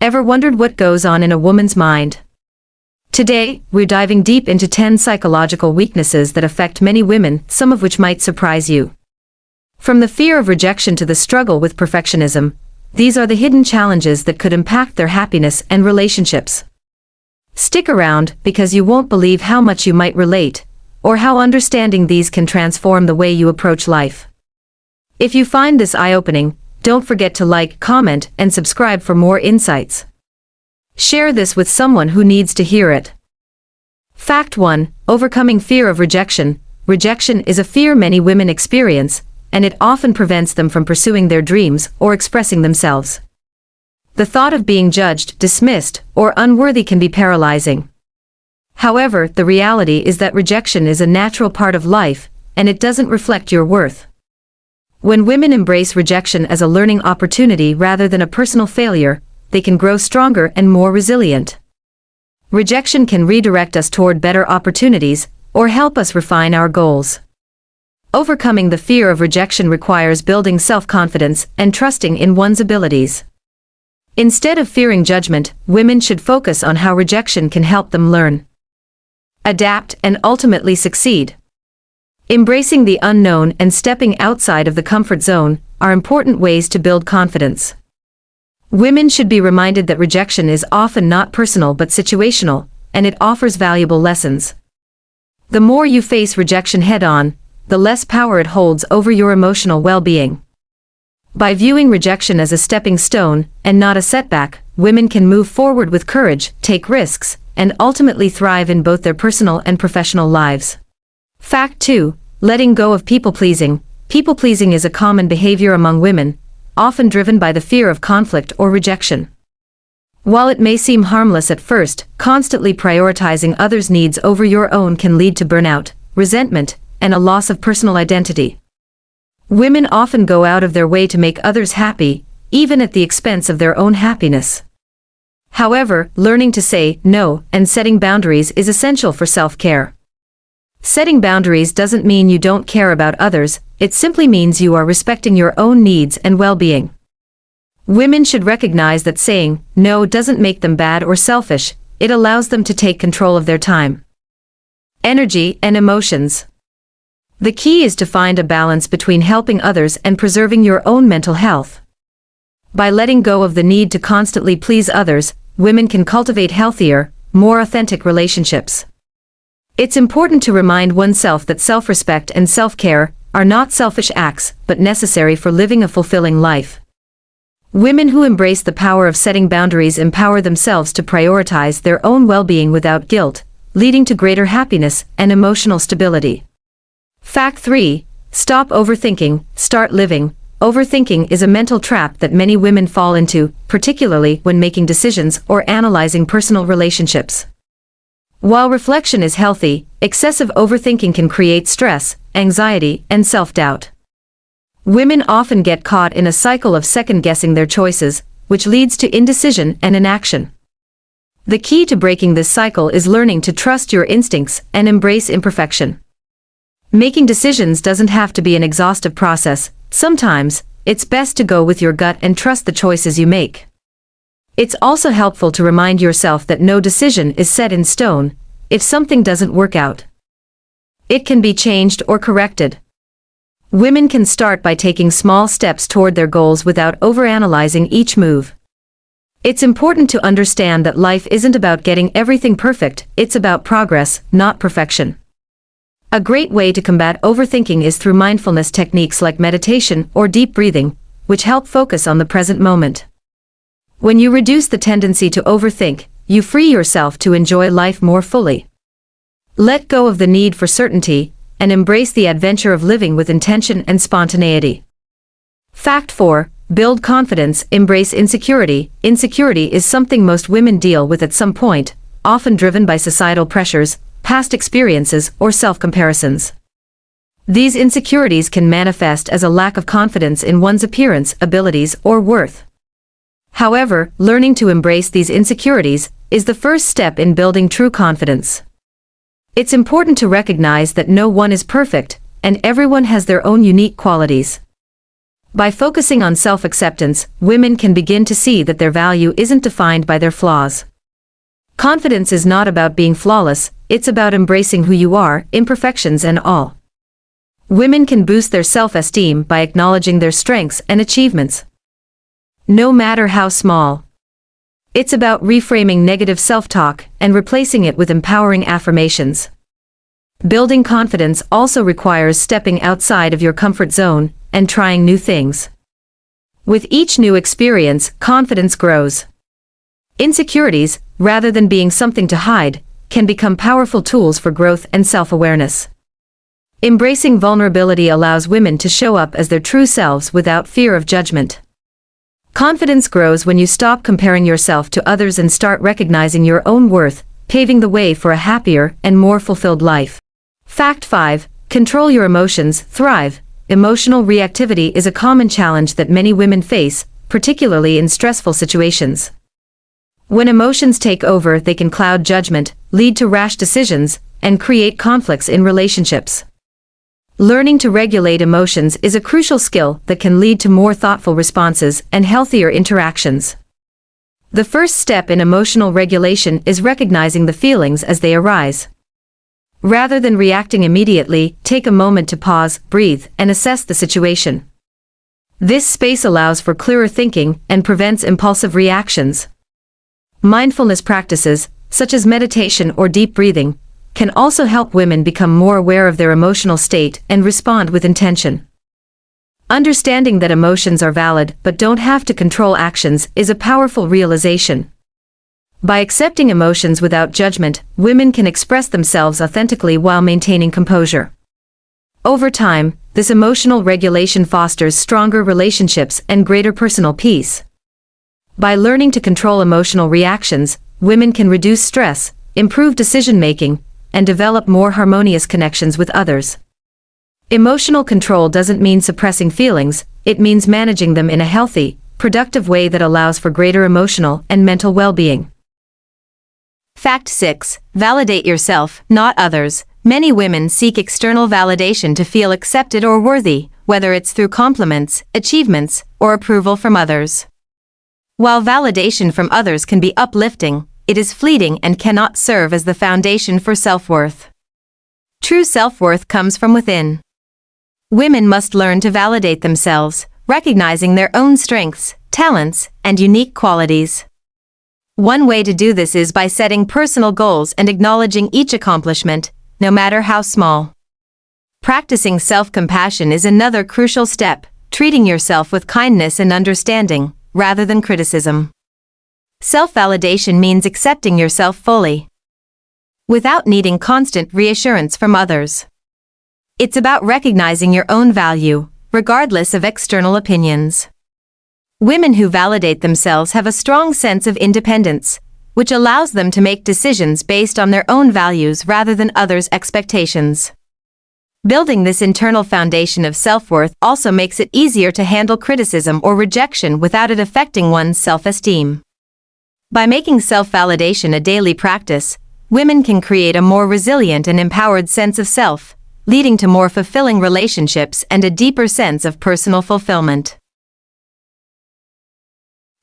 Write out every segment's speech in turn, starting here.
Ever wondered what goes on in a woman's mind? Today, we're diving deep into 10 psychological weaknesses that affect many women, some of which might surprise you. From the fear of rejection to the struggle with perfectionism, these are the hidden challenges that could impact their happiness and relationships. Stick around, because you won't believe how much you might relate, or how understanding these can transform the way you approach life. If you find this eye-opening, don't forget to like, comment, and subscribe for more insights. Share this with someone who needs to hear it. Fact 1. Overcoming fear of rejection. Rejection is a fear many women experience, and it often prevents them from pursuing their dreams or expressing themselves. The thought of being judged, dismissed, or unworthy can be paralyzing. However, the reality is that rejection is a natural part of life, and it doesn't reflect your worth. When women embrace rejection as a learning opportunity rather than a personal failure, they can grow stronger and more resilient. Rejection can redirect us toward better opportunities, or help us refine our goals. Overcoming the fear of rejection requires building self-confidence and trusting in one's abilities. Instead of fearing judgment, women should focus on how rejection can help them learn, adapt, and ultimately succeed. Embracing the unknown and stepping outside of the comfort zone are important ways to build confidence. Women should be reminded that rejection is often not personal but situational, and it offers valuable lessons. The more you face rejection head-on, the less power it holds over your emotional well-being. By viewing rejection as a stepping stone and not a setback, women can move forward with courage, take risks, and ultimately thrive in both their personal and professional lives. Fact 2. Letting go of people-pleasing. People-pleasing is a common behavior among women, often driven by the fear of conflict or rejection. While it may seem harmless at first, constantly prioritizing others' needs over your own can lead to burnout, resentment, and a loss of personal identity. Women often go out of their way to make others happy, even at the expense of their own happiness. However, learning to say no and setting boundaries is essential for self-care. Setting boundaries doesn't mean you don't care about others, it simply means you are respecting your own needs and well-being. Women should recognize that saying no doesn't make them bad or selfish, it allows them to take control of their time, energy, and emotions. The key is to find a balance between helping others and preserving your own mental health. By letting go of the need to constantly please others, women can cultivate healthier, more authentic relationships. It's important to remind oneself that self-respect and self-care are not selfish acts, but necessary for living a fulfilling life. Women who embrace the power of setting boundaries empower themselves to prioritize their own well-being without guilt, leading to greater happiness and emotional stability. Fact 3. Stop overthinking, start living. Overthinking is a mental trap that many women fall into, particularly when making decisions or analyzing personal relationships. While reflection is healthy, excessive overthinking can create stress, anxiety, and self-doubt. Women often get caught in a cycle of second-guessing their choices, which leads to indecision and inaction. The key to breaking this cycle is learning to trust your instincts and embrace imperfection. Making decisions doesn't have to be an exhaustive process. Sometimes, it's best to go with your gut and trust the choices you make. It's also helpful to remind yourself that no decision is set in stone. If something doesn't work out, it can be changed or corrected. Women can start by taking small steps toward their goals without overanalyzing each move. It's important to understand that life isn't about getting everything perfect, it's about progress, not perfection. A great way to combat overthinking is through mindfulness techniques like meditation or deep breathing, which help focus on the present moment. When you reduce the tendency to overthink, you free yourself to enjoy life more fully. Let go of the need for certainty, and embrace the adventure of living with intention and spontaneity. Fact 4. Build confidence, embrace insecurity. Insecurity is something most women deal with at some point, often driven by societal pressures, past experiences, or self-comparisons. These insecurities can manifest as a lack of confidence in one's appearance, abilities, or worth. However, learning to embrace these insecurities is the first step in building true confidence. It's important to recognize that no one is perfect, and everyone has their own unique qualities. By focusing on self-acceptance, women can begin to see that their value isn't defined by their flaws. Confidence is not about being flawless, it's about embracing who you are, imperfections and all. Women can boost their self-esteem by acknowledging their strengths and achievements, no matter how small. It's about reframing negative self-talk and replacing it with empowering affirmations. Building confidence also requires stepping outside of your comfort zone and trying new things. With each new experience, confidence grows. Insecurities, rather than being something to hide, can become powerful tools for growth and self-awareness. Embracing vulnerability allows women to show up as their true selves without fear of judgment. Confidence grows when you stop comparing yourself to others and start recognizing your own worth, paving the way for a happier and more fulfilled life. Fact 5. Control your emotions, thrive. Emotional reactivity is a common challenge that many women face, particularly in stressful situations. When emotions take over, they can cloud judgment, lead to rash decisions, and create conflicts in relationships. Learning to regulate emotions is a crucial skill that can lead to more thoughtful responses and healthier interactions. The first step in emotional regulation is recognizing the feelings as they arise. Rather than reacting immediately, take a moment to pause, breathe, and assess the situation. This space allows for clearer thinking and prevents impulsive reactions. Mindfulness practices, such as meditation or deep breathing, can also help women become more aware of their emotional state and respond with intention. Understanding that emotions are valid but don't have to control actions is a powerful realization. By accepting emotions without judgment, women can express themselves authentically while maintaining composure. Over time, this emotional regulation fosters stronger relationships and greater personal peace. By learning to control emotional reactions, women can reduce stress, improve decision-making, and develop more harmonious connections with others. Emotional control doesn't mean suppressing feelings, it means managing them in a healthy, productive way that allows for greater emotional and mental well-being. Fact 6. Validate yourself, not others. Many women seek external validation to feel accepted or worthy, whether it's through compliments, achievements, or approval from others. While validation from others can be uplifting, it is fleeting and cannot serve as the foundation for self-worth. True self-worth comes from within. Women must learn to validate themselves, recognizing their own strengths, talents, and unique qualities. One way to do this is by setting personal goals and acknowledging each accomplishment, no matter how small. Practicing self-compassion is another crucial step, treating yourself with kindness and understanding, rather than criticism. Self-validation means accepting yourself fully, without needing constant reassurance from others. It's about recognizing your own value, regardless of external opinions. Women who validate themselves have a strong sense of independence, which allows them to make decisions based on their own values rather than others' expectations. Building this internal foundation of self-worth also makes it easier to handle criticism or rejection without it affecting one's self-esteem. By making self-validation a daily practice, women can create a more resilient and empowered sense of self, leading to more fulfilling relationships and a deeper sense of personal fulfillment.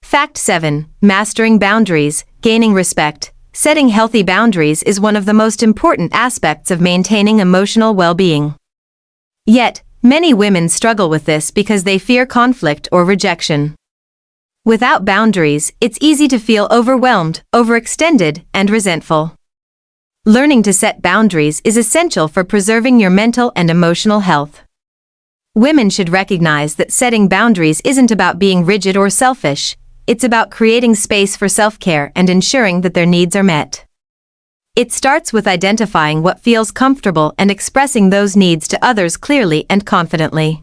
Fact 7. Mastering boundaries, gaining respect. Setting healthy boundaries is one of the most important aspects of maintaining emotional well-being. Yet, many women struggle with this because they fear conflict or rejection. Without boundaries, it's easy to feel overwhelmed, overextended, and resentful. Learning to set boundaries is essential for preserving your mental and emotional health. Women should recognize that setting boundaries isn't about being rigid or selfish. It's about creating space for self-care and ensuring that their needs are met. It starts with identifying what feels comfortable and expressing those needs to others clearly and confidently.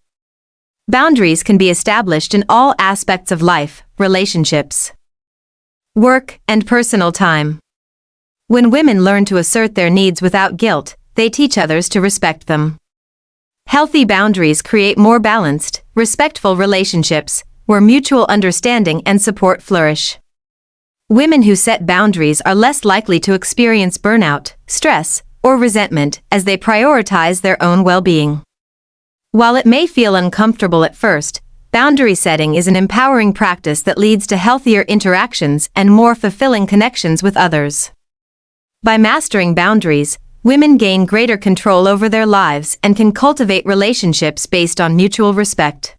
Boundaries can be established in all aspects of life, relationships, work, and personal time. When women learn to assert their needs without guilt, they teach others to respect them. Healthy boundaries create more balanced, respectful relationships, where mutual understanding and support flourish. Women who set boundaries are less likely to experience burnout, stress, or resentment as they prioritize their own well-being. While it may feel uncomfortable at first, Boundary setting is an empowering practice that leads to healthier interactions and more fulfilling connections with others. By mastering boundaries, women gain greater control over their lives and can cultivate relationships based on mutual respect.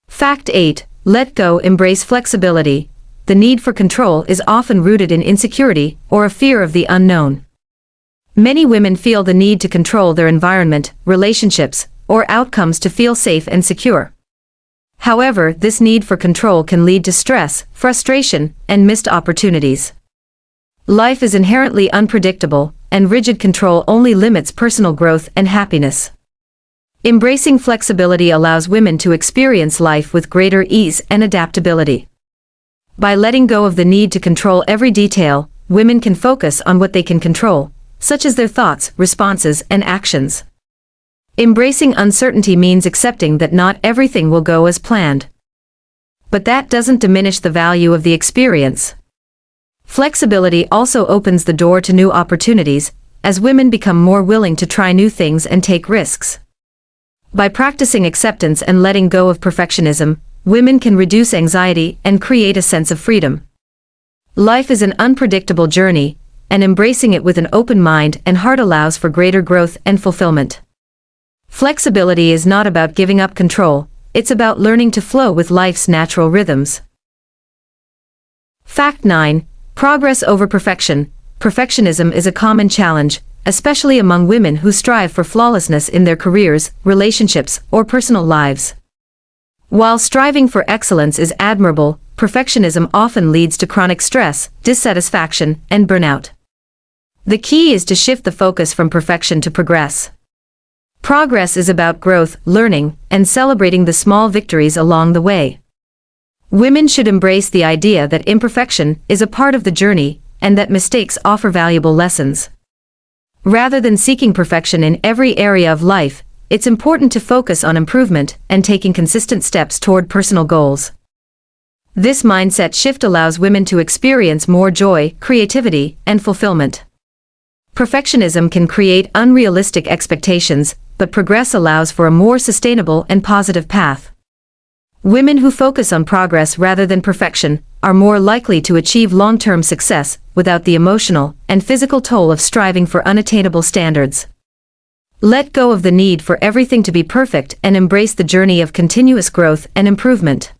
Fact 8. Let go. Embrace flexibility. The need for control is often rooted in insecurity or a fear of the unknown. Many women feel the need to control their environment, relationships, or outcomes to feel safe and secure. However, this need for control can lead to stress, frustration, and missed opportunities. Life is inherently unpredictable, and rigid control only limits personal growth and happiness. Embracing flexibility allows women to experience life with greater ease and adaptability. By letting go of the need to control every detail, women can focus on what they can control, such as their thoughts, responses, and actions. Embracing uncertainty means accepting that not everything will go as planned. But that doesn't diminish the value of the experience. Flexibility also opens the door to new opportunities, as women become more willing to try new things and take risks. By practicing acceptance and letting go of perfectionism, women can reduce anxiety and create a sense of freedom. Life is an unpredictable journey, and embracing it with an open mind and heart allows for greater growth and fulfillment. Flexibility is not about giving up control, it's about learning to flow with life's natural rhythms. Fact 9. Progress over perfection. Perfectionism is a common challenge, especially among women who strive for flawlessness in their careers, relationships, or personal lives. While striving for excellence is admirable, perfectionism often leads to chronic stress, dissatisfaction, and burnout. The key is to shift the focus from perfection to progress. Progress is about growth, learning, and celebrating the small victories along the way. Women should embrace the idea that imperfection is a part of the journey, and that mistakes offer valuable lessons. Rather than seeking perfection in every area of life, it's important to focus on improvement and taking consistent steps toward personal goals. This mindset shift allows women to experience more joy, creativity, and fulfillment. Perfectionism can create unrealistic expectations, but progress allows for a more sustainable and positive path. Women who focus on progress rather than perfection are more likely to achieve long-term success without the emotional and physical toll of striving for unattainable standards. Let go of the need for everything to be perfect and embrace the journey of continuous growth and improvement.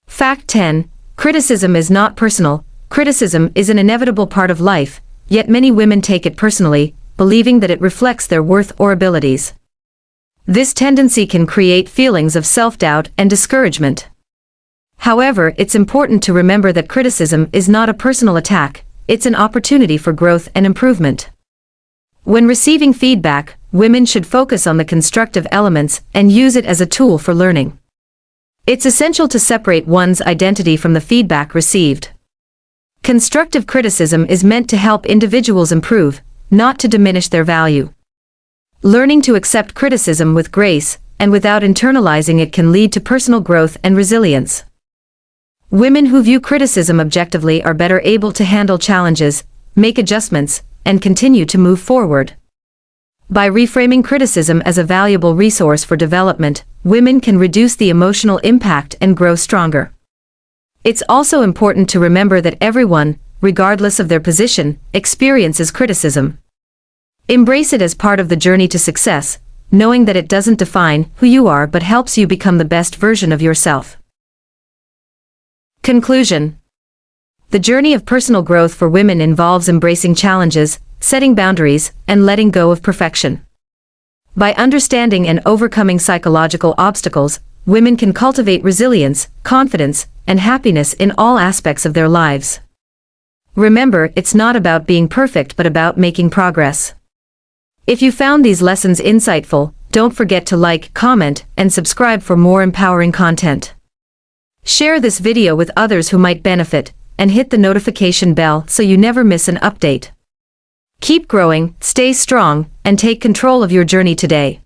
Fact 10. Criticism is not personal. Criticism is an inevitable part of life, yet many women take it personally, believing that it reflects their worth or abilities. This tendency can create feelings of self-doubt and discouragement. However, it's important to remember that criticism is not a personal attack, it's an opportunity for growth and improvement. When receiving feedback, women should focus on the constructive elements and use it as a tool for learning. It's essential to separate one's identity from the feedback received. Constructive criticism is meant to help individuals improve, not to diminish their value. Learning to accept criticism with grace, and without internalizing it, can lead to personal growth and resilience. Women who view criticism objectively are better able to handle challenges, make adjustments, and continue to move forward. By reframing criticism as a valuable resource for development, women can reduce the emotional impact and grow stronger. It's also important to remember that everyone, regardless of their position, experiences criticism. Embrace it as part of the journey to success, knowing that it doesn't define who you are but helps you become the best version of yourself. Conclusion. The journey of personal growth for women involves embracing challenges, setting boundaries, and letting go of perfection. By understanding and overcoming psychological obstacles, women can cultivate resilience, confidence, and happiness in all aspects of their lives. Remember, it's not about being perfect but about making progress. If you found these lessons insightful, don't forget to like, comment, and subscribe for more empowering content. Share this video with others who might benefit, and hit the notification bell so you never miss an update. Keep growing, stay strong, and take control of your journey today.